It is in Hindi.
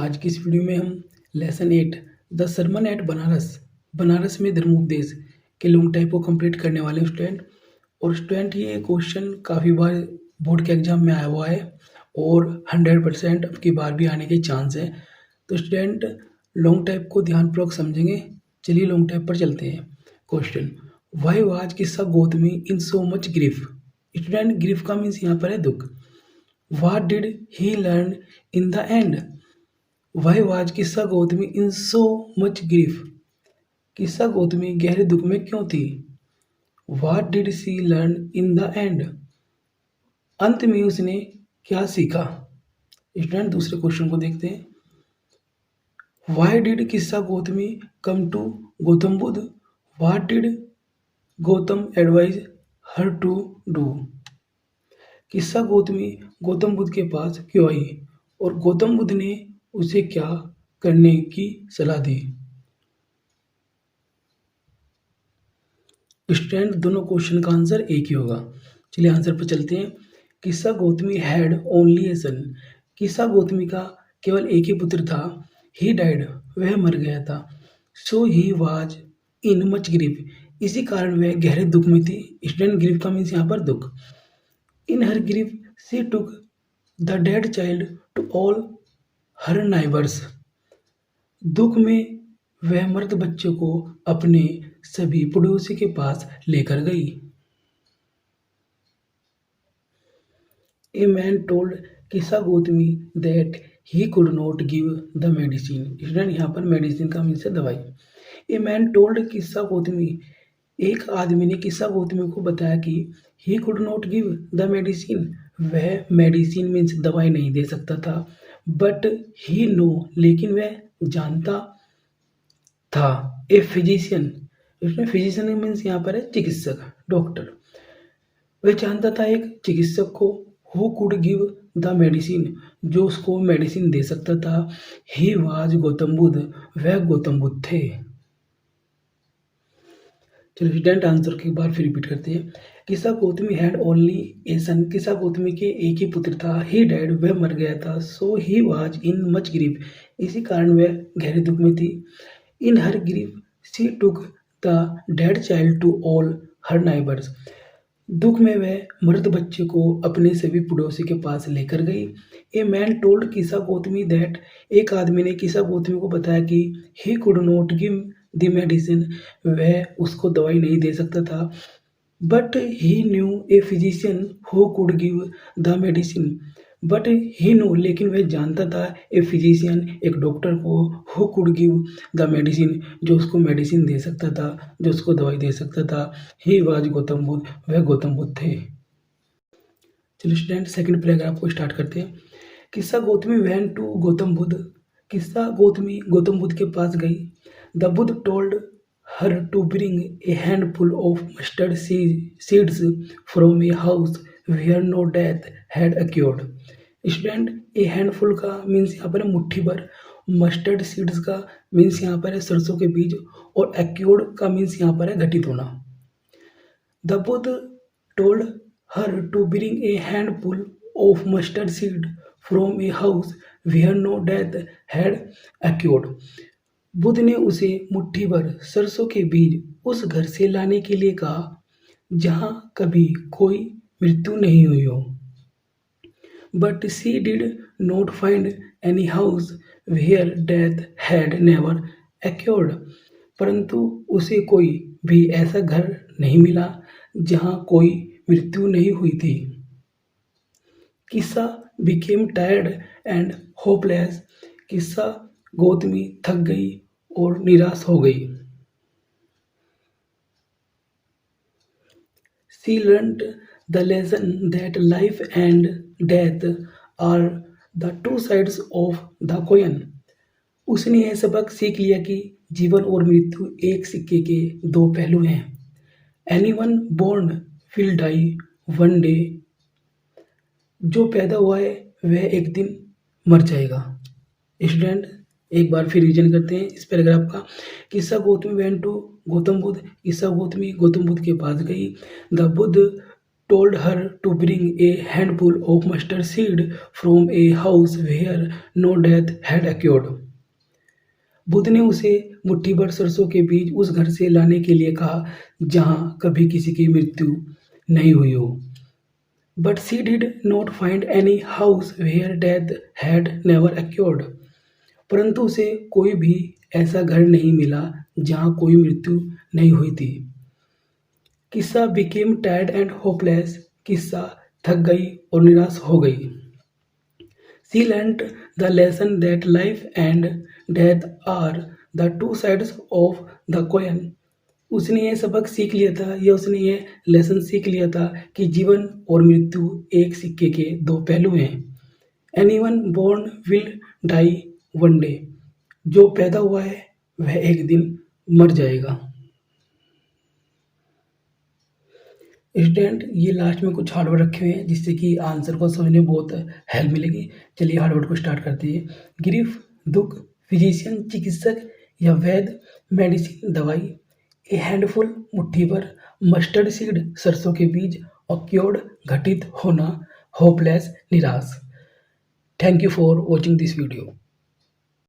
आज की इस वीडियो में हम lesson 8 the sermon at Benares Benares में धर्मोपदेश के लॉन्ग टाइप को कंप्लीट करने वाले हैं स्टूडेंट। और स्टूडेंट ये क्वेश्चन काफ़ी बार बोर्ड के एग्जाम में आया हुआ है और 100% अब की बार भी आने के चांस है। तो स्टूडेंट लॉन्ग टाइप को ध्यानपूर्वक समझेंगे। चलिए लॉन्ग टाइप पर चलते हैं। Question, why was Kisa Gotami in so much grief. Student grief का मीन्स यहाँ पर है दुख। What did he learn in the end. Why was Kisa Gotami in so much grief. Kisa Gotami गहरे दुख में क्यों थी। What did she learn in the end. अंत में उसने क्या सीखा। स्टूडेंट दूसरे क्वेश्चन को देखते हैं। Why did Kisa Gotami come to Gautam Buddha. What did Gautam advise her to do. Kisa Gotami Gautam Buddha के पास क्यों आई और गौतम बुद्ध ने उसे क्या करने की सलाह दी। स्टूडेंट दोनों क्वेश्चन का आंसर एक ही होगा। चलिए आंसर पर चलते हैं। किस्सा गौतमी हैड ओनली ए सन। किस्सा गौतमी का केवल एक ही पुत्र था। ही डाइड, वह मर गया था। So he was in much grief, इसी कारण वह गहरे दुख में थी। स्टूडेंट ग्रीफ का मीन्स यहाँ पर दुख। In her grief she took the dead child to all her neighbours. दुख में वह मृत बच्चे को अपने सभी पड़ोसी के पास लेकर गई। ए मैन टोल्ड किस्सा Gautami that he could not give the medicine. Student यहाँ पर मेडिसिन का मीन्स है दवाई। ए मैन टोल्ड किस्सा गौतमी, एक आदमी ने किस्सा गौतमी को बताया कि he could not give the medicine, वह मेडिसिन मीन्स दवाई नहीं दे सकता था। बट ही नो, लेकिन वह जानता था। ए फिजिशियन, इसमें फिजिशियन मीन्स यहाँ पर है चिकित्सक, डॉक्टर। वह जानता था एक चिकित्सक को who could give the medicine, जो उसको मेडिसिन दे सकता था। ही वाज गौतम बुद्ध, वह गौतम बुद्ध थे। चलो स्टूडेंट आंसर की बार फिर रिपीट करते हैं। किस्सा गौतमी हैड ओनली ए सन। किस्सा गौतमी के एक ही पुत्र था। ही डाइड, वह मर गया था। So he was in much grief, इसी कारण वह गहरे दुख में थी। In her grief she took the dead child to all her neighbours. दुख में वह मृत बच्चे को अपने सभी पड़ोसी के पास लेकर गई। ए मैन टोल्ड किस्सा गौतमी दैट, एक आदमी ने किस्सा गौतमी को बताया कि he could not give the medicine, वह उसको दवाई नहीं दे सकता था। But he knew a physician who could give the medicine, but he knew, लेकिन वह जानता था ए फिजिशियन, एक डॉक्टर को, who could give the medicine, जो उसको मेडिसिन दे सकता था, जो उसको दवाई दे सकता था। ही वाज गौतम बुद्ध, वह गौतम बुद्ध थे। चलिए स्टूडेंट सेकंड पैराग्राफ को स्टार्ट करते हैं। Kisa Gotami went to Gautam Buddha. किस्सा गौतमी गौतम बुद्ध के पास गई। The Buddha told her to bring a handful of mustard seeds from a house where no death had occurred. Student a handful का मीन्स यहाँ पर है मुट्ठी भर, मस्टर्ड सीड्स का मीन्स यहाँ पर है सरसों के बीज, और अक्योर्ड का मीन्स यहाँ पर है घटित होना। The Buddha told her to bring a handful of mustard seed from a house where no death had occurred. Buddha ने उसे मुट्ठी भर सरसों के बीज उस घर से लाने के लिए कहा जहां कभी कोई मृत्यु नहीं हुई हो। But she did not find any house where death had never occurred. परंतु उसे कोई भी ऐसा घर नहीं मिला जहां कोई मृत्यु नहीं हुई थी। किस्सा बिकेम टायर्ड एंड होपलेस। किस्सा गौतमी थक गई और निराश हो गई। She learned the lesson that life and death are the two sides of the coin. उसने यह सबक सीख लिया कि जीवन और मृत्यु एक सिक्के के दो पहलू हैं। Anyone born will die one day, जो पैदा हुआ है वह एक दिन मर जाएगा। स्टूडेंट एक बार फिर रिवीजन करते हैं इस पैराग्राफ का। किस्सा गौतमी वेंट टू गौतम बुद्ध। किस्सा गौतमी गौतम बुद्ध के पास गई। The Buddha told her to bring a handful of mustard seed from a house where no death had occurred. Buddha ने उसे मुट्ठी भर सरसों के बीज उस घर से लाने के लिए कहा जहां कभी किसी की मृत्यु नहीं हुई हो. But she did not find any house where death had never occurred. परंतु उसे कोई भी ऐसा घर नहीं मिला जहां कोई मृत्यु नहीं हुई थी. किस्सा became tired and hopeless. किस्सा थक गई और निराश हो गई. She learnt the lesson that life and death are the two sides of the coin. उसने ये सबक सीख लिया था या उसने ये लेसन सीख लिया था कि जीवन और मृत्यु एक सिक्के के दो पहलू हैं. Anyone born will die one day. जो पैदा हुआ है वह एक दिन मर जाएगा. स्टूडेंट ये लास्ट में कुछ हार्डवर्ड रखे हुए हैं जिससे कि आंसर को समझने में बहुत हेल्प मिलेगी. चलिए हार्डवर्ड को स्टार्ट करते हैं. ग्रीफ दुख, फिजिशियन चिकित्सक या वैद्य, मेडिसिन दवाई, ए हैंडफुल मुट्ठी भर, मस्टर्ड सीड सरसों के बीज, ऑक्योर्ड घटित होना, होपलेस निराश. Thank you for watching this video.